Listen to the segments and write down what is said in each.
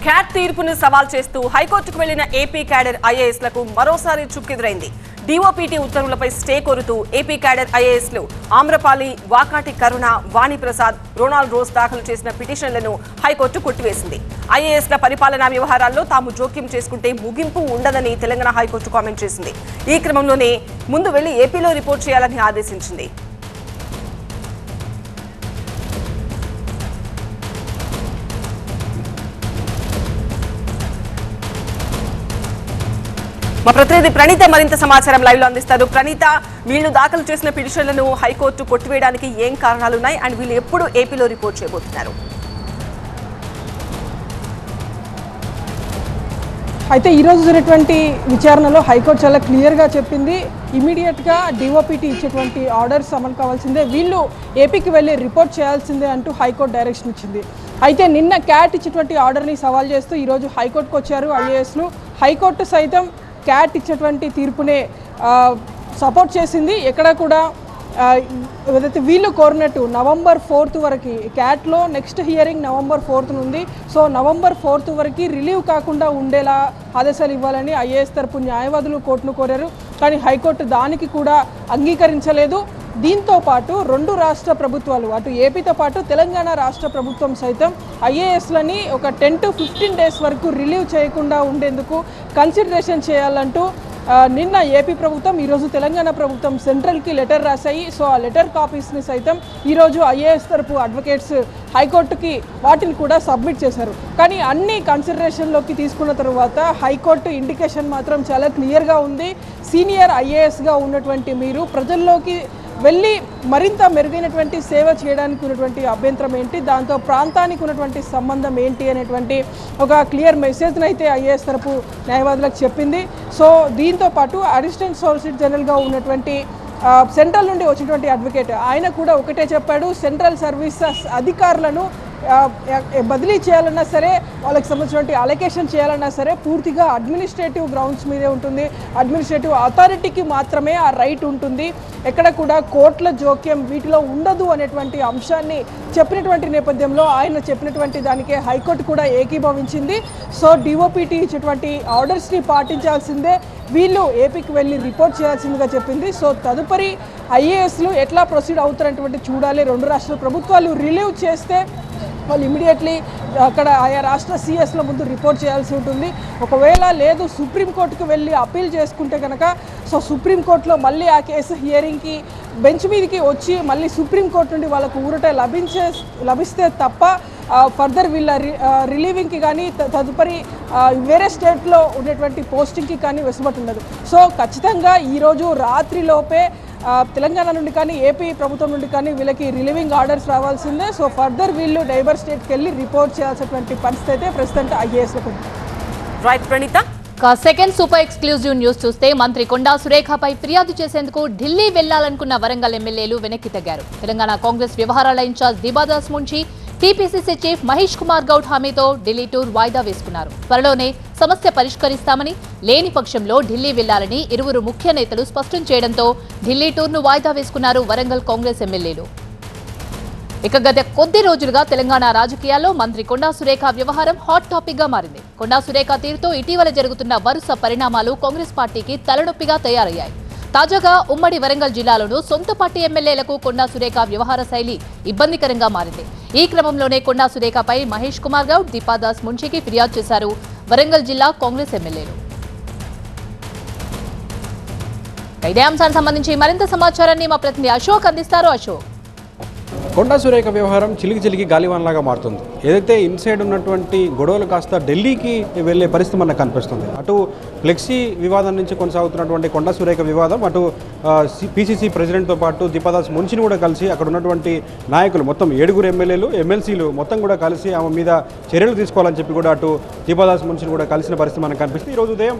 Cat తీర్పును సవాల్ చేస్తూ హైకోర్టుకు వెళ్లిన ఏపీ క్యాడర్ ఐఏఎస్లకు మరోసారి చుక్కెదురైంది. డీఓపీటీ ఉత్తర్వులపై స్టే కోరుతూ ఏపీ క్యాడర్ ఐఏఎస్లు ఆమ్రపాలి, వాకాటి కరుణ, వాణిప్రసాద్, రొనాల్డ్ రోజ్ దాఖలు చేసిన పిటిషన్లను హైకోర్టు కొట్టివేసింది. ఐఏఎస్ల పరిపాలనా వ్యవహారాల్లో తాము జోక్యం చేసుకుంటే ముగింపు ఉండదని తెలంగాణ హైకోర్టు కామెంట్ చేసింది. ఈ క్రమంలోనే ముందు వెళ్లి ఏపీలో రిపోర్ట్ చేయాలని ఆదేశించింది. మా ప్రతినిధి ప్రణీత మరింత సమాచారం లైవ్ లో అందిస్తారు. ప్రణీత, వీళ్ళు దాఖలు చేసిన పిటిషన్లను హైకోర్టు కొట్టివేయడానికి ఏం కారణాలున్నాయి అండ్ వీళ్ళు ఎప్పుడు ఏపీలో రిపోర్ట్ చేయబోతున్నారు? అయితే ఈరోజు జరిగినటువంటి విచారణలో హైకోర్టు చాలా క్లియర్గా చెప్పింది, ఇమీడియట్గా డిఓపిటీ ఇచ్చేటువంటి ఆర్డర్స్ అమలు కావాల్సిందే, వీళ్ళు ఏపీకి వెళ్ళి రిపోర్ట్ చేయాల్సిందే అంటూ హైకోర్టు డైరెక్షన్ ఇచ్చింది. అయితే నిన్న క్యాట్ ఇచ్చేటువంటి ఆర్డర్ని సవాల్ చేస్తూ ఈరోజు హైకోర్టుకు వచ్చారు ఐఏఎస్లు. హైకోర్టు సైతం క్యాట్ ఇచ్చేటువంటి తీర్పునే సపోర్ట్ చేసింది. ఎక్కడ కూడా ఏదైతే వీళ్ళు కోరినట్టు నవంబర్ 4 వరకు క్యాట్లో నెక్స్ట్ హియరింగ్ నవంబర్ 4 ఉంది. సో నవంబర్ 4 వరకు రిలీవ్ కాకుండా ఉండేలా ఆదేశాలు ఇవ్వాలని ఐఏఎస్ తరపు న్యాయవాదులు కోర్టును కోరారు. కానీ హైకోర్టు దానికి కూడా అంగీకరించలేదు. దీంతో పాటు రెండు రాష్ట్ర ప్రభుత్వాలు, అటు ఏపీతో పాటు తెలంగాణ రాష్ట్ర ప్రభుత్వం సైతం ఐఏఎస్లని ఒక 10 to 15 డేస్ వరకు రిలీవ్ చేయకుండా ఉండేందుకు కన్సిడరేషన్ చేయాలంటూ నిన్న ఏపీ ప్రభుత్వం, ఈరోజు తెలంగాణ ప్రభుత్వం సెంట్రల్కి లెటర్ రాశాయి. సో ఆ లెటర్ కాపీస్ని సైతం ఈరోజు ఐఏఎస్ తరపు అడ్వకేట్స్ హైకోర్టుకి వాటిని కూడా సబ్మిట్ చేశారు. కానీ అన్ని కన్సిడరేషన్లోకి తీసుకున్న తర్వాత హైకోర్టు ఇండికేషన్ మాత్రం చాలా క్లియర్గా ఉంది. సీనియర్ ఐఏఎస్గా ఉన్నటువంటి మీరు ప్రజల్లోకి వెళ్ళి మరింత మెరుగైనటువంటి సేవ చేయడానికి ఉన్నటువంటి అభ్యంతరం ఏంటి, దాంతో ప్రాంతానికి ఉన్నటువంటి సంబంధం ఏంటి అనేటువంటి ఒక క్లియర్ మెసేజ్ని అయితే ఐఏఎస్ తరపు న్యాయవాదులకు చెప్పింది. సో దీంతో పాటు అసిస్టెంట్ సోలిసిటర్ జనరల్గా ఉన్నటువంటి సెంట్రల్ నుండి వచ్చినటువంటి అడ్వకేట్ ఆయన కూడా ఒకటే చెప్పాడు, సెంట్రల్ సర్వీసెస్ అధికారులను బదిలీ చేయాలన్నా సరే, వాళ్ళకి సంబంధించినటువంటి అలొకేషన్ చేయాలన్నా సరే పూర్తిగా అడ్మినిస్ట్రేటివ్ గ్రౌండ్స్ మీదే ఉంటుంది, అడ్మినిస్ట్రేటివ్ అథారిటీకి మాత్రమే ఆ రైట్ ఉంటుంది, ఎక్కడ కూడా కోర్టుల జోక్యం వీటిలో ఉండదు అనేటువంటి అంశాన్ని చెప్పినటువంటి నేపథ్యంలో ఆయన చెప్పినటువంటి దానికే హైకోర్టు కూడా ఏకీభవించింది. సో డిఓపిటీ ఇచ్చేటువంటి ఆర్డర్స్ని పాటించాల్సిందే, వీళ్ళు ఏపీకి వెళ్ళి రిపోర్ట్ చేయాల్సిందిగా చెప్పింది. సో తదుపరి ఐఏఎస్లు ఎట్లా ప్రొసీడ్ అవుతారనేటువంటి చూడాలి. రెండు రాష్ట్ర ప్రభుత్వాలు రిలీవ్ చేస్తే వాళ్ళు ఇమీడియట్లీ అక్కడ ఆయా రాష్ట్ర సిఎస్ల ముందు రిపోర్ట్ చేయాల్సి ఉంటుంది. ఒకవేళ లేదు సుప్రీంకోర్టుకు వెళ్ళి అప్పీల్ చేసుకుంటే కనుక సో సుప్రీంకోర్టులో మళ్ళీ ఆ కేసు హియరింగ్కి బెంచ్ మీదకి వచ్చి మళ్ళీ సుప్రీంకోర్టు నుండి వాళ్ళకు ఊరట లభిస్తే తప్ప ఫర్దర్ వీళ్ళ రిలీవింగ్కి కానీ తదుపరి వేరే స్టేట్లో ఉండేటువంటి పోస్టింగ్కి కానీ వెసులుబాటు ఉండదు. సో ఖచ్చితంగా ఈరోజు రాత్రిలోపే తెలంగాణ నుండి కానీ ఏపీ ప్రభుత్వం నుండి కానీ వీళ్ళకి రిలీవింగ్ ఆర్డర్స్ రావాల్సిందే. సో ఫర్దర్ వీళ్ళు నైబర్ స్టేట్కి వెళ్ళి రిపోర్ట్ చేయాల్సినటువంటి పరిస్థితి అయితే ప్రస్తుతం ఐఏఎస్లకు ఉంది. Right Praneetha. Second super exclusive news చూస్తే మంత్రి కొండా సురేఖపై ఫిర్యాదు చేసేందుకు ఢిల్లీ వెళ్లాలనుకున్న వరంగల్ ఎమ్మెల్యేలు వెనక్కి తగ్గారు. తెలంగాణ కాంగ్రెస్ వ్యవహారాల in charge Deepadas Munshi, TPCC chief Mahesh Kumar Goud హామీతో ఢిల్లీ టూర్ వాయిదా వేసుకున్నారు. త్వరలోనే సమస్య పరిష్కరిస్తామని, లేని పక్షంలో ఢిల్లీ వెళ్లాలని ఇరువురు ముఖ్య నేతలు స్పష్టం చేయడంతో ఢిల్లీ టూర్ను వాయిదా వేసుకున్నారు వరంగల్ కాంగ్రెస్ ఎమ్మెల్యేలు. ఇక గత కొద్ది రోజులుగా తెలంగాణ రాజకీయాల్లో మంత్రి కొండా సురేఖ వ్యవహారం హాట్ టాపిక్ గా మారింది. కొండా సురేఖ తీరుతో ఇటీవల జరుగుతున్న వరుస పరిణామాలు కాంగ్రెస్ పార్టీకి తలనొప్పిగా తయారయ్యాయి. తాజాగా ఉమ్మడి వరంగల్ జిల్లాలోనూ సొంత పార్టీ ఎమ్మెల్యేలకు కొండా సురేఖ వ్యవహార శైలి ఇబ్బందికరంగా మారింది. ఈ క్రమంలోనే కొండా సురేఖపై మహేష్ కుమార్ గౌడ్, దీపాదాస్ మున్షికి ఫిర్యాదు చేశారు వరంగల్ జిల్లా కాంగ్రెస్ ఎమ్మెల్యేలు. ఇదే అంశానికి సంబంధించి మరింత సమాచారాన్ని మా ప్రతినిధి అశోక్ అందిస్తారు. అశోక్, కొండా సురేఖ వ్యవహారం చిలికి గాలివాన్లాగా మారుతుంది. ఏదైతే ఇన్సైడ్ ఉన్నటువంటి గొడవలు కాస్త ఢిల్లీకి వెళ్ళే పరిస్థితి మనకు కనిపిస్తుంది. అటు ఫ్లెక్సీ వివాదం నుంచి కొనసాగుతున్నటువంటి కొండా సురేఖ వివాదం, అటు పీసీసీ ప్రెసిడెంట్తో పాటు దీపాదాస్ మున్షిని కూడా కలిసి అక్కడ ఉన్నటువంటి నాయకులు మొత్తం 7 ఎమ్మెల్యేలు, ఎమ్మెల్సీలు మొత్తం కూడా కలిసి ఆమె మీద చర్యలు తీసుకోవాలని చెప్పి కూడా అటు దీపాదాస్ మున్షిని కూడా కలిసిన పరిస్థితి మనకు కనిపిస్తుంది. ఈరోజు ఉదయం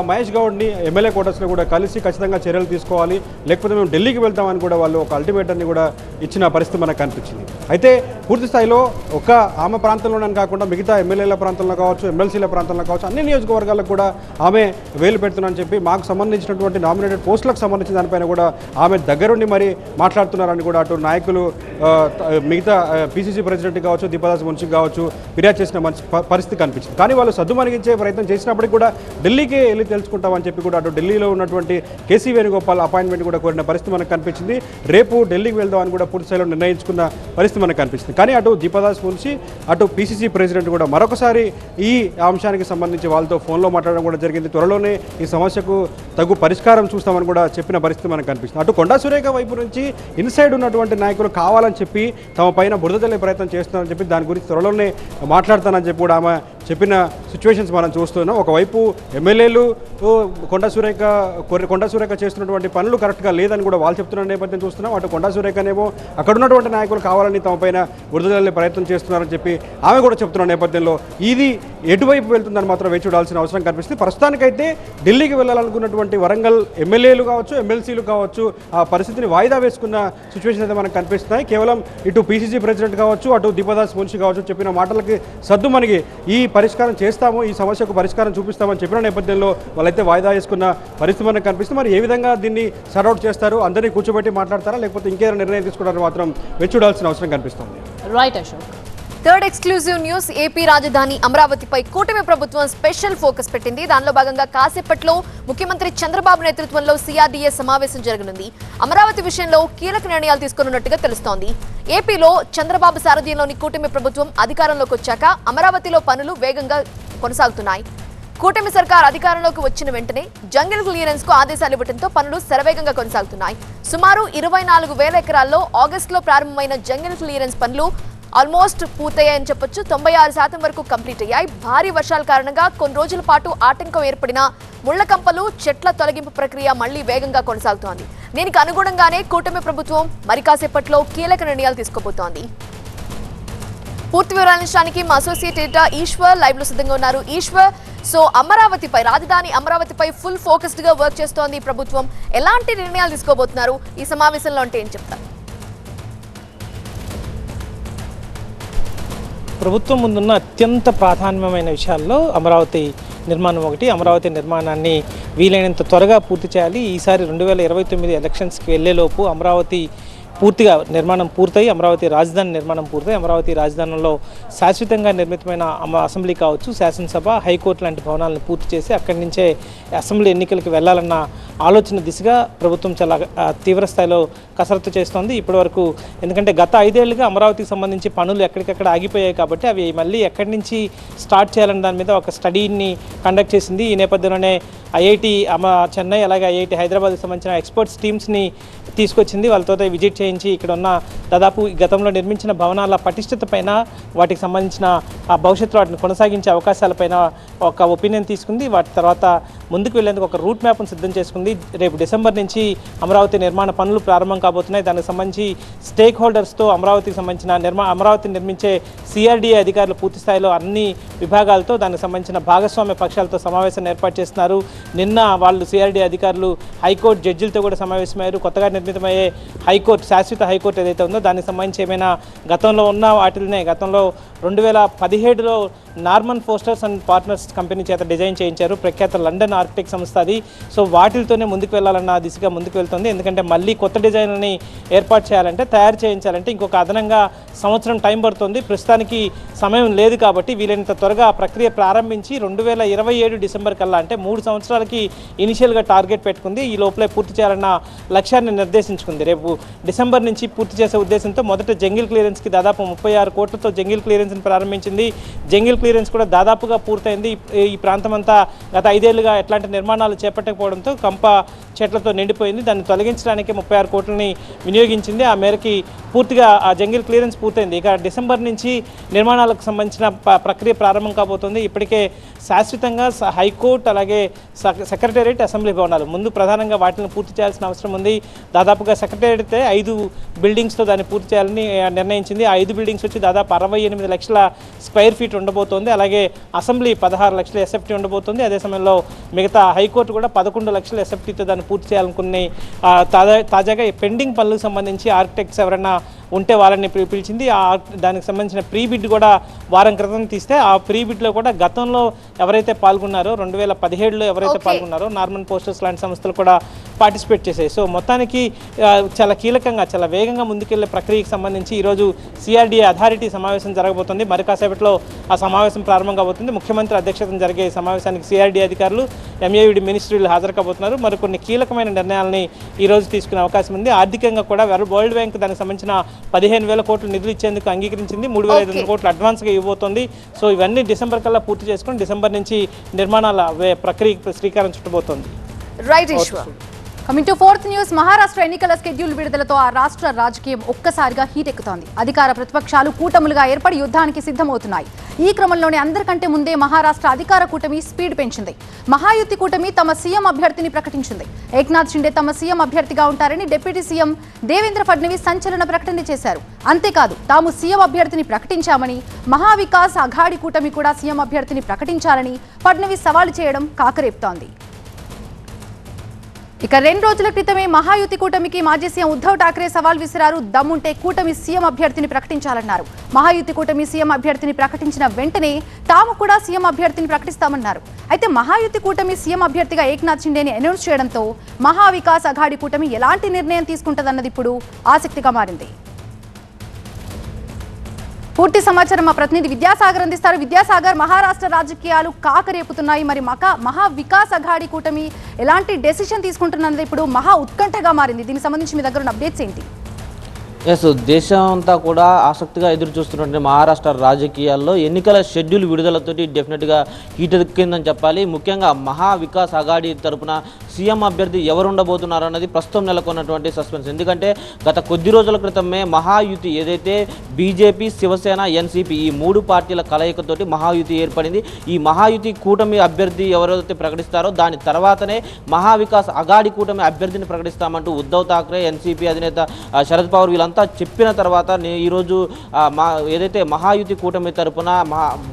మహేష్ గౌడ్ని ఎమ్మెల్యే క్వార్టర్స్లో కూడా కలిసి ఖచ్చితంగా చర్యలు తీసుకోవాలి, లేకపోతే మేము ఢిల్లీకి వెళ్తామని కూడా వాళ్ళు ఒక అల్టిమేటాన్ని కూడా ఇచ్చిన పరిస్థితి మనకు కనిపించింది. అయితే పూర్తి స్థాయిలో ఒక్క ఆమె ప్రాంతంలోనే కాకుండా మిగతా ఎమ్మెల్యేల ప్రాంతంలో కావచ్చు, ఎమ్మెల్సీల ప్రాంతంలో కావచ్చు, అన్ని నియోజకవర్గాలకు కూడా ఆమె వేలు పెడుతున్నారని చెప్పి మాకు సంబంధించినటువంటి నామినేటెడ్ పోస్టులకు సంబంధించిన దానిపైన కూడా ఆమె దగ్గరుండి మరి మాట్లాడుతున్నారని కూడా అటు నాయకులు మిగతా పీసీసీ ప్రెసిడెంట్ కావచ్చు, దీపదాస్ మున్షి కావచ్చు ఫిర్యాదు చేసిన పరిస్థితి కనిపించింది. కానీ వాళ్ళు సద్దుమణిగించే ప్రయత్నం చేసినప్పటికీ కూడా ఢిల్లీకి వెళ్ళి తెలుసుకుంటామని చెప్పి కూడా అటు ఢిల్లీలో ఉన్నటువంటి కేసీ వేణుగోపాల్ అపాయింట్మెంట్ కూడా కోరిన పరిస్థితి మనకు కనిపించింది. రేపు ఢిల్లీకి వెళ్దామని కూడా పూర్తి స్థాయిలో నిర్ణయించుకున్న పరిస్థితి మనకు కనిపిస్తుంది. కానీ అటు దీపదాస్ మున్షి అటు పీసీసీ ప్రెసిడెంట్ కూడా మరొకసారి ఈ అంశానికి సంబంధించి వాళ్ళతో ఫోన్లో మాట్లాడడం కూడా జరిగింది. త్వరలోనే ఈ సమస్యకు తగు పరిష్కారం చూస్తామని కూడా చెప్పిన పరిస్థితి మనకు కనిపిస్తుంది. అటు కొండా సురేఖ వైపు నుంచి ఇన్సైడ్ ఉన్నటువంటి నాయకులు కావాలని చెప్పి తమ పైన బురద చల్లే ప్రయత్నం చేస్తున్నారని చెప్పి దాని గురించి త్వరలోనే మాట్లాడతానని చెప్పి కూడా ఆమె చెప్పిన సిచ్యువేషన్స్ మనం చూస్తున్నాం. ఒకవైపు ఎమ్మెల్యేలు కొండా సురేఖ చేస్తున్నటువంటి పనులు కరెక్ట్గా లేదని కూడా వాళ్ళు చెప్తున్న నేపథ్యం చూస్తున్నాం. అటు కొండా సురేఖనేమో అక్కడ ఉన్నటువంటి నాయకులు కావాలని తమ పైన బురద చల్లే ప్రయత్నం చేస్తున్నారని చెప్పి ఆమె కూడా చెప్తున్న నేపథ్యంలో ఇది ఎటువైపు వెళ్తుందని మాత్రం వేచి చూడాల్సిన అవసరం కనిపిస్తుంది. ప్రస్తుతానికైతే ఢిల్లీకి వెళ్ళాలనుకున్నటువంటి వరంగల్ ఎమ్మెల్యేలు కావచ్చు, ఎమ్మెల్సీలు కావచ్చు ఆ పరిస్థితిని వాయిదా వేసుకున్న సిచ్యువేషన్ అయితే మనకు కనిపిస్తున్నాయి. కేవలం ఇటు పీసీసీ ప్రెసిడెంట్ కావచ్చు, అటు దీపదాస్ మున్షి కావచ్చు చెప్పిన మాటలకి సద్దుమణిగి ఈ పరిష్కారం చేస్తాము, ఈ సమస్యకు పరిష్కారం చూపిస్తామని చెప్పిన నేపథ్యంలో వాళ్ళైతే వాయిదా వేసుకున్న పరిస్థితి మనకు కనిపిస్తుంది. మరి ఏ విధంగా దీన్ని సర్ట్అవుట్ చేస్తారు, అందరినీ కూర్చోబెట్టి మాట్లాడతారా లేకపోతే ఇంకేదైనా నిర్ణయం తీసుకుంటారని మాత్రం వేచి చూడాల్సిన అవసరం కనిపిస్తుంది. Right Ashok. Third exclusive news. AP రాజధాని అమరావతిపై కూటమి ప్రభుత్వం స్పెషల్ ఫోకస్ పెట్టింది. దానిలో భాగంగా కాసేపట్లో ముఖ్యమంత్రి చంద్రబాబు నేతృత్వంలో సిఆర్డీఏ సమావేశం జరగనుంది. అమరావతి విషయంలో కీలక నిర్ణయాలు తీసుకున్నట్టుగా తెలుస్తోంది. ఏపీలో చంద్రబాబు సారథ్యంలోని కూటమి ప్రభుత్వం అధికారంలోకి వచ్చాక అమరావతిలో పనులు వేగంగా కొనసాగుతున్నాయి. కూటమి సర్కార్ అధికారంలోకి వచ్చిన వెంటనే జంగిల్ క్లియరెన్స్ కు ఆదేశాలు ఇవ్వడంతో పనులు శరవేగంగా కొనసాగుతున్నాయి. సుమారు 24,000 ఎకరాల్లో ఆగస్టులో ప్రారంభమైన జంగిల్ క్లియరెన్స్ పనులు ఆల్మోస్ట్ పూర్తయ్యాయని చెప్పొచ్చు. 96% వరకు కంప్లీట్ అయ్యాయి. భారీ వర్షాల కారణంగా కొన్ని రోజుల పాటు ఆటంకం ఏర్పడిన ముళ్లకంపలు, చెట్ల తొలగింపు ప్రక్రియ మళ్లీ వేగంగా కొనసాగుతోంది. దీనికి అనుగుణంగానే కూటమి ప్రభుత్వం మరి కాసేపట్లో కీలక నిర్ణయాలు తీసుకోబోతోంది. పూర్తి వివరాలించడానికి మా అసోసియేట్ ఎడిటర్ ఈశ్వర్ లైవ్ లో సిద్ధంగా ఉన్నారు. ఈశ్వర్, సో రాజధాని అమరావతిపై ఫుల్ ఫోకస్డ్ గా వర్క్ చేస్తోంది ప్రభుత్వం. ఎలాంటి నిర్ణయాలు తీసుకోబోతున్నారు ఈ సమావేశంలో అంటే ఏం చెప్తారు? ప్రభుత్వం ముందున్న అత్యంత ప్రాధాన్యమైన విషయాల్లో అమరావతి నిర్మాణం ఒకటి. అమరావతి నిర్మాణాన్ని వీలైనంత త్వరగా పూర్తి చేయాలి. ఈసారి 2029 ఎలక్షన్స్కి వెళ్లేలోపు అమరావతి పూర్తిగా నిర్మాణం పూర్తయి అమరావతి రాజధాని నిర్మాణం పూర్తయి అమరావతి రాజధానిలో శాశ్వతంగా నిర్మితమైన అసెంబ్లీ కావచ్చు, శాసనసభ, హైకోర్టు లాంటి భవనాలను పూర్తి చేసి అక్కడి నుంచే అసెంబ్లీ ఎన్నికలకు వెళ్లాలన్న ఆలోచన దిశగా ప్రభుత్వం చాలా తీవ్ర స్థాయిలో కసరత్తు చేస్తోంది ఇప్పటివరకు. ఎందుకంటే గత 5 ఏళ్లుగా అమరావతికి సంబంధించి పనులు ఎక్కడికక్కడ ఆగిపోయాయి కాబట్టి అవి మళ్ళీ ఎక్కడి నుంచి స్టార్ట్ చేయాలన్న దాని మీద ఒక స్టడీని కండక్ట్ చేసింది. ఈ నేపథ్యంలోనే ఐఐటి చెన్నై అలాగే ఐఐటి హైదరాబాద్కి సంబంధించిన ఎక్స్పర్ట్స్ టీమ్స్ని తీసుకొచ్చింది. వాళ్ళతో విజిట్ చేయించి ఇక్కడ ఉన్న దాదాపు గతంలో నిర్మించిన భవనాల పటిష్టత పైన, వాటికి సంబంధించిన భవిష్యత్తులో వాటిని కొనసాగించే అవకాశాలపైన ఒక ఒపీనియన్ తీసుకుంది. వాటి తర్వాత ముందుకు వెళ్లేందుకు ఒక రూట్ మ్యాప్ను సిద్ధం చేసుకుంది. రేపు డిసెంబర్ నుంచి అమరావతి నిర్మాణ పనులు ప్రారంభం కాబోతున్నాయి. దానికి సంబంధించి స్టేక్ హోల్డర్స్తో అమరావతికి సంబంధించిన అమరావతిని నిర్మించే సిఆర్డీఏ అధికారులు పూర్తి స్థాయిలో అన్ని విభాగాలతో దానికి సంబంధించిన భాగస్వామ్య పక్షాలతో సమావేశాన్ని ఏర్పాటు చేస్తున్నారు. నిన్న వాళ్ళు సిఆర్డీఏ అధికారులు హైకోర్టు జడ్జిలతో కూడా సమావేశమయ్యారు. కొత్తగా నిర్మితమయ్యే హైకోర్టు, శాశ్వత హైకోర్టు ఏదైతే ఉందో దానికి సంబంధించి ఏమైనా గతంలో ఉన్న వాటినే గతంలో 2017లో Norman Fosters and partners company చేత డిజైన్ చేయించారు. ప్రఖ్యాత లండన్ ఆర్కిటెక్ట్ సంస్థ అది. సో వాటితోనే ముందుకు వెళ్ళాలన్న దిశగా ముందుకు వెళ్తుంది. ఎందుకంటే మళ్ళీ కొత్త డిజైన్లని ఏర్పాటు చేయాలంటే, తయారు చేయించాలంటే ఇంకొక అదనంగా సంవత్సరం టైం పడుతుంది. ప్రస్తుతానికి సమయం లేదు కాబట్టి వీలైనంత త్వరగా ప్రక్రియ ప్రారంభించి 2027 డిసెంబర్ కల్లా, అంటే 3 సంవత్సరాలకి ఇనిషియల్గా టార్గెట్ పెట్టుకుంది. ఈ లోపలే పూర్తి చేయాలన్న లక్ష్యాన్ని నిర్దేశించుకుంది. రేపు డిసెంబర్ నుంచి పూర్తి చేసే ఉద్దేశంతో మొదట జంగిల్ క్లియరెన్స్కి దాదాపు 36 కోట్లతో జంగిల్ క్లియరెన్స్ని ప్రారంభించింది. జంగిల్ క్లియరెన్స్ కూడా దాదాపుగా పూర్తయింది. ఈ ప్రాంతం అంతా గత 5 ఏళ్లుగా ఎట్లాంటి నిర్మాణాలు చేపట్టకపోవడంతో కంప చెట్లతో నిండిపోయింది. దాన్ని తొలగించడానికి 36 కోట్లని వినియోగించింది. ఆ మేరకి పూర్తిగా ఆ జంగిల్ క్లియరెన్స్ పూర్తయింది. ఇక డిసెంబర్ నుంచి నిర్మాణాలకు సంబంధించిన ప్రక్రియ ప్రారంభం కాబోతుంది. ఇప్పటికే శాశ్వతంగా హైకోర్టు అలాగే సెక్రటేరియట్, అసెంబ్లీ భవనాలు ముందు ప్రధానంగా వాటిని పూర్తి చేయాల్సిన అవసరం ఉంది. దాదాపుగా సెక్రటేరియట్ 5 బిల్డింగ్స్తో దాన్ని పూర్తి చేయాలని నిర్ణయించింది. ఆ 5 బిల్డింగ్స్ వచ్చి దాదాపు 68 లక్షల స్క్వేర్ ఫీట్ ఉండబోతోంది. అలాగే అసెంబ్లీ 16 లక్షల ఎస్ఎఫ్టీ ఉండబోతుంది. అదే సమయంలో మిగతా హైకోర్టు కూడా 11 లక్షల ఎస్ఎఫ్టీతో దాన్ని పూర్తి చేయాలనుకుని తాజాగా పెండింగ్ పనులకు సంబంధించి ఆర్కిటెక్ట్స్ ఎవరైనా ఉంటే వాళ్ళని పిలిచింది. దానికి సంబంధించిన ప్రీ బిడ్ కూడా వారం క్రితం తీస్తే ఆ ప్రీ బిడ్లో కూడా గతంలో ఎవరైతే పాల్గొన్నారో 2017లో ఎవరైతే పాల్గొన్నారో నార్మన్ పోస్టర్స్ లాంటి సంస్థలు కూడా పార్టిసిపేట్ చేశాయి. సో మొత్తానికి చాలా కీలకంగా చాలా వేగంగా ముందుకెళ్లే ప్రక్రియకి సంబంధించి ఈరోజు సిఆర్డీఏ అథారిటీ సమావేశం జరగబోతుంది. మరి కాసేపట్లో ఆ సమావేశం ప్రారంభం కాబోతుంది. ముఖ్యమంత్రి అధ్యక్షతన జరిగే సమావేశానికి సిఆర్డీఏ అధికారులు, ఎంఏవిడి మినిస్ట్రీలు హాజరు కాబోతున్నారు. మరికొన్ని కీలకమైన నిర్ణయాలని ఈరోజు తీసుకునే అవకాశం ఉంది. ఆర్థికంగా కూడా వరల్డ్ బ్యాంక్ దానికి సంబంధించిన 15,000 కోట్లు నిధులు ఇచ్చేందుకు అంగీకరించింది. 3,500 కోట్లు అడ్వాన్స్గా ఇవ్వబోతోంది. సో ఇవన్నీ డిసెంబర్ కల్లా పూర్తి చేసుకుని డిసెంబర్ నుంచి నిర్మాణాల ప్రక్రియకి శ్రీకారం చుట్టబోతోంది. Right Eshwar. Coming to fourth news, Maharashtra ఎన్నికల స్కెడ్యూల్ విడుదలతో ఆ రాష్ట్ర రాజకీయం ఒక్కసారిగా హీట్ ఎక్కుతోంది. అధికార ప్రతిపక్షాలు కూటములుగా ఏర్పడి యుద్ధానికి సిద్ధమవుతున్నాయి. ఈ క్రమంలోనే అందరికంటే ముందే మహారాష్ట్ర అధికార కూటమి స్పీడ్ పెంచింది. మహాయుతి కూటమి తమ సీఎం అభ్యర్థిని ప్రకటించింది. ఏక్నాథ్ షిండే తమ సీఎం అభ్యర్థిగా ఉంటారని డిప్యూటీ సీఎం దేవేంద్ర ఫడ్నవీస్ సంచలన ప్రకటన చేశారు. అంతేకాదు తాము సీఎం అభ్యర్థిని ప్రకటించామని, మహావికాస్ అఘాడి కూటమి కూడా సీఎం అభ్యర్థిని ప్రకటించాలని ఫడ్నవీస్ సవాలు చేయడం కాకరేపుతోంది. ఇక 2 రోజుల క్రితమే మహాయుతి కూటమికి మాజీ సీఎం ఉద్ధవ్ ఠాక్రే సవాల్ విసిరారు. దమ్ముంటే కూటమి సీఎం అభ్యర్థిని ప్రకటించాలన్నారు. మహాయుతి కూటమి సీఎం అభ్యర్థిని ప్రకటించిన వెంటనే తాము కూడా సీఎం అభ్యర్థిని ప్రకటిస్తామన్నారు. అయితే మహాయుతి కూటమి సీఎం అభ్యర్థిగా ఏక్నాథ్ షిండేని అనౌన్స్ చేయడంతో మహావికాస్ అఘాడి కూటమి ఎలాంటి నిర్ణయం తీసుకుంటుందన్నది ఇప్పుడు ఆసక్తిగా మారింది. పూర్తి సమాచారం మా ప్రతినిధి విద్యాసాగర్ అందిస్తారు. విద్యాసాగర్, మహారాష్ట్ర రాజకీయాలు కాకరేపుతున్నాయి. మరి మహా వికాస్ అఘాడి కూటమి ఎలాంటి డెసిషన్ తీసుకుంటున్నది ఇప్పుడు మహా ఉత్కంఠగా మారింది. దీనికి సంబంధించి మీ దగ్గర ఉన్న అప్డేట్స్ ఏంటి? ఎస్, దేశం అంతా కూడా ఆసక్తిగా ఎదురు చూస్తున్నటువంటి మహారాష్ట్ర రాజకీయాల్లో ఎన్నికల షెడ్యూల్ విడుదలతోటి డెఫినెట్గా హీట్ ఎక్కిందని చెప్పాలి. ముఖ్యంగా మహా వికాస్ అఘాడి తరపున సీఎం అభ్యర్థి ఎవరు ఉండబోతున్నారు అన్నది ప్రస్తుతం నెలకొన్నటువంటి సస్పెన్స్. ఎందుకంటే గత కొద్ది రోజుల క్రితమే మహాయుతి ఏదైతే బీజేపీ, శివసేన, ఎన్సీపీ ఈ 3 పార్టీల కలయికతోటి మహాయుతి ఏర్పడింది. ఈ మహాయుతి కూటమి అభ్యర్థి ఎవరైతే ప్రకటిస్తారో దాని తర్వాతనే మహావికాస్ అఘాడి కూటమి అభ్యర్థిని ప్రకటిస్తామంటూ ఉద్ధవ్ ఠాక్రే, ఎన్సీపీ అధినేత శరద్ పవార్ వీళ్ళంతా చెప్పిన తర్వాత ఈరోజు ఏదైతే మహాయుతి కూటమి తరపున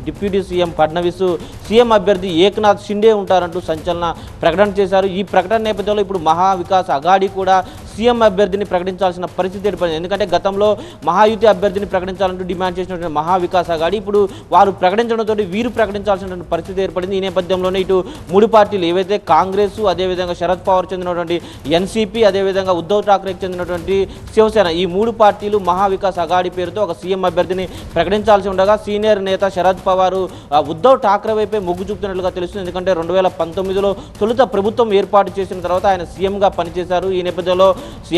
డిప్యూటీ సీఎం ఫడ్నవీస్ సీఎం అభ్యర్థి ఏక్నాథ్ షిండే ఉంటారంటూ సంచలన ప్రకటన చేశారు. ఈ ప్రకటన నేపథ్యంలో ఇప్పుడు మహావికాస్ అఘాడి కూడా సీఎం అభ్యర్థిని ప్రకటించాల్సిన పరిస్థితి ఏర్పడింది. ఎందుకంటే గతంలో మహాయుతి అభ్యర్థిని ప్రకటించాలంటూ డిమాండ్ చేసినటువంటి మహావికాస్ అఘాడి ఇప్పుడు వారు ప్రకటించడంతో వీరు ప్రకటించాల్సినటువంటి పరిస్థితి ఏర్పడింది. ఈ నేపథ్యంలోనే ఇటు 3 పార్టీలు ఏవైతే కాంగ్రెస్, అదేవిధంగా శరద్ పవార్ చెందినటువంటి ఎన్సీపీ, అదేవిధంగా ఉద్ధవ్ ఠాక్రేకి చెందినటువంటి శివసేన ఈ 3 పార్టీలు మహావికాస్ అఘాడి పేరుతో ఒక సీఎం అభ్యర్థిని ప్రకటించాల్సి ఉండగా సీనియర్ నేత శరద్ పవార్ ఉద్ధవ్ ఠాక్రే వైపే మొగ్గు చూపుతున్నట్లుగా తెలుస్తుంది. ఎందుకంటే 2019లో తొలుత ప్రభుత్వం ఏర్పాటు చేసిన తర్వాత ఆయన సీఎంగా పనిచేశారు. ఈ నేపథ్యంలో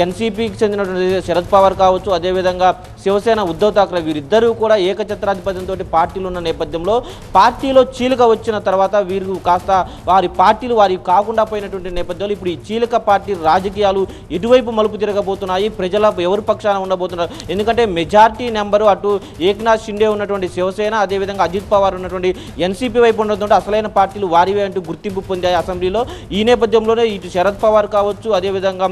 ఎన్సీపీకి చెందినటువంటి శరద్ పవార్ కావచ్చు, అదేవిధంగా శివసేన ఉద్ధవ్ ఠాక్రే వీరిద్దరూ కూడా ఏకఛత్రాధిపత్యంతో పార్టీలు ఉన్న నేపథ్యంలో పార్టీలో చీలిక వచ్చిన తర్వాత వీరు కాస్త వారి పార్టీలు వారి కాకుండా పోయినటువంటి నేపథ్యంలో ఇప్పుడు ఈ చీలిక పార్టీ రాజకీయాలు ఎటువైపు మలుపు తిరగబోతున్నాయి, ప్రజల ఎవరు పక్షాన ఉండబోతున్నారు. ఎందుకంటే మెజార్టీ నెంబరు అటు ఏక్నాథ్ షిండే ఉన్నటువంటి శివసేన, అదేవిధంగా అజిత్ పవార్ ఉన్నటువంటి ఎన్సీపీ వైపు ఉండడంతో అసలైన పార్టీలు వారివే అంటూ గుర్తింపు పొందాయి అసెంబ్లీలో. ఈ నేపథ్యంలోనే ఇటు శరద్ పవార్ కావచ్చు, అదేవిధంగా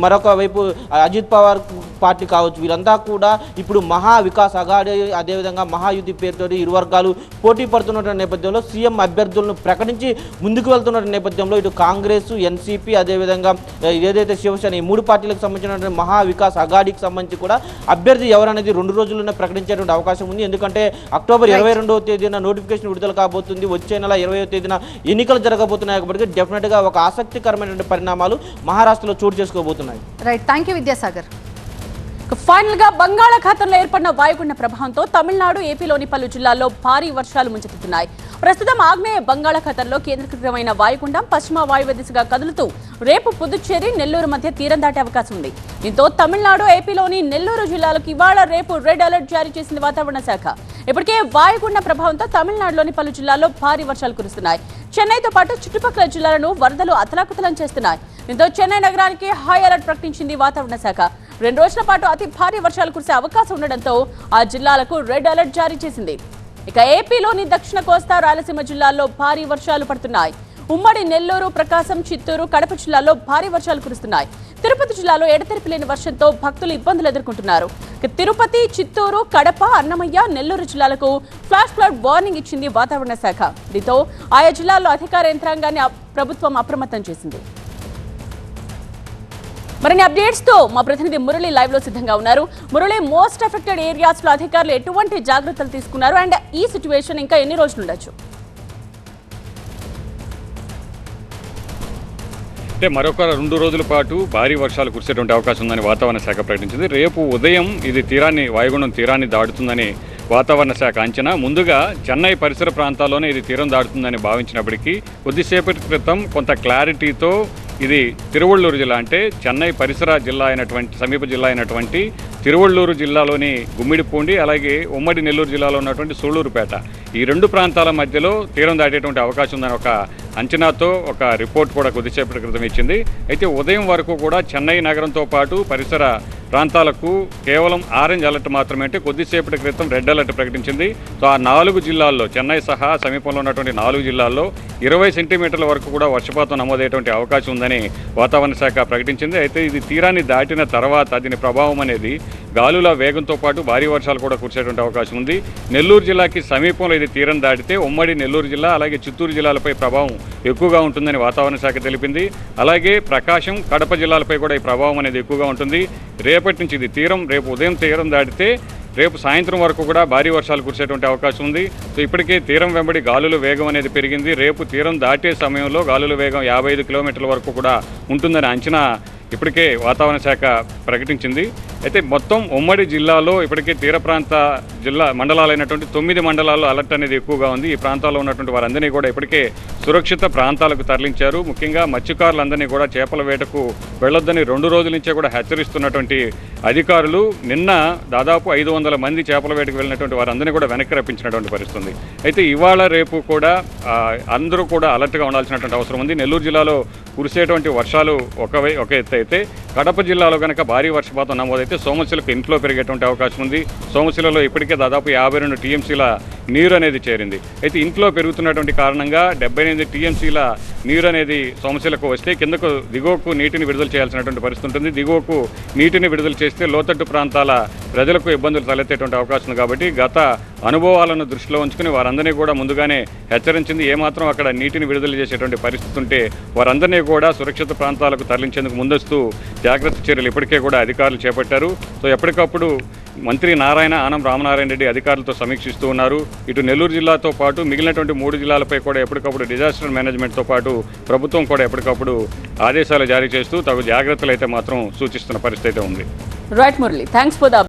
మరొక వైపు అజిత్ పవార్ పార్టీ కావచ్చు, వీరంతా కూడా ఇప్పుడు మహా వికాస్ అఘాడి అదేవిధంగా మహాయుతి పేరుతో ఇరు వర్గాలు పోటీ పడుతున్న నేపథ్యంలో సీఎం అభ్యర్థులను ప్రకటించి ముందుకు వెళ్తున్న నేపథ్యంలో ఇటు కాంగ్రెస్, ఎన్సీపీ, అదేవిధంగా ఏదైతే శివసేన ఈ 3 పార్టీలకు సంబంధించినటువంటి మహా వికాస్ అఘాడికి సంబంధించి కూడా అభ్యర్థి ఎవరనేది 2 రోజుల్లోనే ప్రకటించేటువంటి అవకాశం ఉంది. ఎందుకంటే అక్టోబర్ 22వ తేదీన నోటిఫికేషన్ విడుదల కాబోతుంది. వచ్చే నెల 20వ తేదీన ఎన్నికలు జరగబోతున్నాయి కాబట్టి డెఫినెట్గా ఒక ఆసక్తికరమైనటువంటి పరిణామాలు మహారాష్ట్రలో చోటు చేసుకోబోతున్నాయి. Right, thank you Vidyasagar. Final గా బంగాళాఖాతంలో ఏర్పడిన వాయుగుండ ప్రభావంతో తమిళనాడు, ఏపీలోని పలు జిల్లాల్లో భారీ వర్షాలు ముంచెత్తుతున్నాయి. ప్రస్తుతం ఆగ్నేయ బంగాళాఖాతంలో కేంద్రీకృతమైన వాయుగుండం పశ్చిమ వాయువ్య దిశగా కదులుతూ రేపు పుదుచ్చేరి, నెల్లూరు మధ్య తీరం దాటే అవకాశం ఉంది. దీంతో తమిళనాడు, ఏపీలోని నెల్లూరు జిల్లాలకు ఇవాళ రేపు రెడ్ అలర్ట్ జారీ చేసింది వాతావరణ శాఖ. ఇప్పటికే వాయుగుండ ప్రభావంతో తమిళనాడులోని పలు జిల్లాల్లో భారీ వర్షాలు కురుస్తున్నాయి. చెన్నైతో పాటు చుట్టుపక్కల జిల్లాలను వరదలు అతలాకుతలం చేస్తున్నాయి. దీంతో చెన్నై నగరానికి హై అలర్ట్ ప్రకటించింది వాతావరణ శాఖ. 2 రోజుల పాటు అతి భారీ వర్షాలు కురిసే అవకాశం ఉండడంతో ఆ జిల్లాలకు రెడ్ అలర్ట్ జారీ చేసింది. ఇక ఏపీలోని దక్షిణ కోస్తా, రాయలసీమ జిల్లాల్లో భారీ వర్షాలు పడుతున్నాయి. ఉమ్మడి నెల్లూరు, ప్రకాశం, చిత్తూరు, కడప జిల్లాల్లో భారీ వర్షాలు కురుస్తున్నాయి. తిరుపతి జిల్లాలో ఎడతెరిపి లేని వర్షంతో భక్తులు ఇబ్బందులు ఎదుర్కొంటున్నారు. తిరుపతి, చిత్తూరు, కడప, అన్నమయ్య, నెల్లూరు జిల్లాలకు ఫ్లాష్ ఫ్లడ్ వార్నింగ్ ఇచ్చింది వాతావరణ శాఖ. దీంతో ఆయా జిల్లాల్లో అధికార యంత్రాంగాన్ని ప్రభుత్వం అప్రమత్తం చేసింది. మరిన్ని అప్డేట్స్ తో మా ప్రతినిధి మురళి లైవ్ లో సిద్ధంగా ఉన్నారు. మురళి, మోస్ట్ అఫెక్టెడ్ ఏరియాస్ లో అధికారులు ఎటువంటి జాగ్రత్తలు తీసుకున్నారు అండ్ ఈ సిచ్యువేషన్ ఇంకా ఎన్ని రోజులు ఉండొచ్చు? అంటే మరొక 2 రోజుల పాటు భారీ వర్షాలు కురిసేటువంటి అవకాశం ఉందని వాతావరణ శాఖ ప్రకటించింది. రేపు ఉదయం ఇది వాయుగుండం తీరాన్ని దాటుతుందని వాతావరణ శాఖ అంచనా. ముందుగా చెన్నై పరిసర ప్రాంతాల్లోనే ఇది తీరం దాటుతుందని భావించినప్పటికీ కొద్దిసేపటి క్రితం కొంత క్లారిటీతో ఇది తిరువళ్ళూరు జిల్లా, అంటే చెన్నై పరిసర జిల్లా అయినటువంటి సమీప జిల్లా అయినటువంటి తిరువళ్ళూరు జిల్లాలోని గుమ్మిడిపూండి, అలాగే ఉమ్మడి నెల్లూరు జిల్లాలో ఉన్నటువంటి సూళ్లూరుపేట, ఈ 2 ప్రాంతాల మధ్యలో తీరం దాటేటువంటి అవకాశం ఉందని ఒక అంచనాతో ఒక రిపోర్ట్ కూడా కొద్దిసేపటి క్రితం ఇచ్చింది. అయితే ఉదయం వరకు కూడా చెన్నై నగరంతో పాటు పరిసర ప్రాంతాలకు కేవలం ఆరెంజ్ అలర్ట్ మాత్రమే, అంటే కొద్దిసేపటి క్రితం రెడ్ అలర్ట్ ప్రకటించింది. సో ఆ 4 జిల్లాల్లో, చెన్నై సహా సమీపంలో ఉన్నటువంటి 4 జిల్లాల్లో 20 సెంటీమీటర్ల వరకు కూడా వర్షపాతం నమోదయ్యేటువంటి అవకాశం ఉందని వాతావరణ శాఖ ప్రకటించింది. అయితే ఇది తీరాన్ని దాటిన తర్వాత దీని ప్రభావం అనేది గాలుల వేగంతో పాటు భారీ వర్షాలు కూడా కురిసేటువంటి అవకాశం ఉంది. నెల్లూరు జిల్లాకి సమీపంలో ఇది తీరం దాటితే ఉమ్మడి నెల్లూరు జిల్లా, అలాగే చిత్తూరు జిల్లాలపై ప్రభావం ఎక్కువగా ఉంటుందని వాతావరణ శాఖ తెలిపింది. అలాగే ప్రకాశం, కడప జిల్లాలపై కూడా ఈ ప్రభావం అనేది ఎక్కువగా ఉంటుంది. రేపటి నుంచి ఇది రేపు ఉదయం తీరం దాటితే రేపు సాయంత్రం వరకు కూడా భారీ వర్షాలు కురిసేటువంటి అవకాశం ఉంది. సో ఇప్పటికే తీరం వెంబడి గాలుల వేగం అనేది పెరిగింది. రేపు తీరం దాటే సమయంలో గాలుల వేగం 55 కిలోమీటర్ల వరకు కూడా ఉంటుందని అంచనా ఇప్పటికే వాతావరణ శాఖ ప్రకటించింది. అయితే మొత్తం ఉమ్మడి జిల్లాలో ఇప్పటికే తీర ప్రాంత జిల్లా మండలాలైనటువంటి 9 మండలాల్లో అలర్ట్ అనేది ఎక్కువగా ఉంది. ఈ ప్రాంతాల్లో ఉన్నటువంటి వారందరినీ కూడా ఇప్పటికే సురక్షిత ప్రాంతాలకు తరలించారు. ముఖ్యంగా మత్స్యకారులందరినీ కూడా చేపల వేటకు వెళ్లొద్దని 2 రోజుల నుంచే కూడా హెచ్చరిస్తున్నటువంటి అధికారులు నిన్న దాదాపు 500 మంది చేపల వేటకు వెళ్ళినటువంటి వారందరినీ కూడా వెనక్కి రప్పించినటువంటి పరిస్థితుంది. అయితే ఇవాళ రేపు కూడా అందరూ కూడా అలర్ట్గా ఉండాల్సినటువంటి అవసరం ఉంది. నెల్లూరు జిల్లాలో కురిసేటువంటి వర్షాలు ఒక ఎత్తు అయితే, కడప జిల్లాలో కనుక భారీ వర్షపాతం నమోదైతే సోమశిలకు ఇంట్లో పెరిగేటువంటి అవకాశం ఉంది. సోమశిలలో ఇప్పటికే దాదాపు 52 టీఎంసీల నీరు అనేది చేరింది. అయితే ఇంట్లో పెరుగుతున్నటువంటి కారణంగా 78 టీఎంసీల నీరు అనేది సోమశిలకు వస్తే కిందకు దిగువకు నీటిని విడుదల చేయాల్సినటువంటి పరిస్థితి ఉంటుంది. దిగువకు నీటిని విడుదల చేస్తే లోతట్టు ప్రాంతాల ప్రజలకు ఇబ్బందులు తలెత్తేటువంటి అవకాశం ఉంది. కాబట్టి గత అనుభవాలను దృష్టిలో ఉంచుకుని వారందరినీ కూడా ముందుగానే హెచ్చరించింది. ఏమాత్రం అక్కడ నీటిని విడుదల చేసేటువంటి పరిస్థితి ఉంటే వారందరినీ కూడా సురక్షిత ప్రాంతాలకు తరలించేందుకు ముందస్తు జాగ్రత్త చర్యలు ఇప్పటికే కూడా అధికారులు చేపట్టారు. సో ఎప్పటికప్పుడు మంత్రి ఆనం రామనారాయణ రెడ్డి అధికారులతో సమీక్షిస్తూ ఉన్నారు. ఇటు నెల్లూరు జిల్లాతో పాటు మిగిలినటువంటి 3 జిల్లాలపై కూడా ఎప్పటికప్పుడు డిజాస్టర్ మేనేజ్మెంట్తో పాటు ప్రభుత్వం కూడా ఎప్పటికప్పుడు ఆదేశాలు జారీ చేస్తూ తగు జాగ్రత్తలు అయితే మాత్రం సూచిస్తున్న పరిస్థితి అయితే ఉంది. Right Murali, thanks for the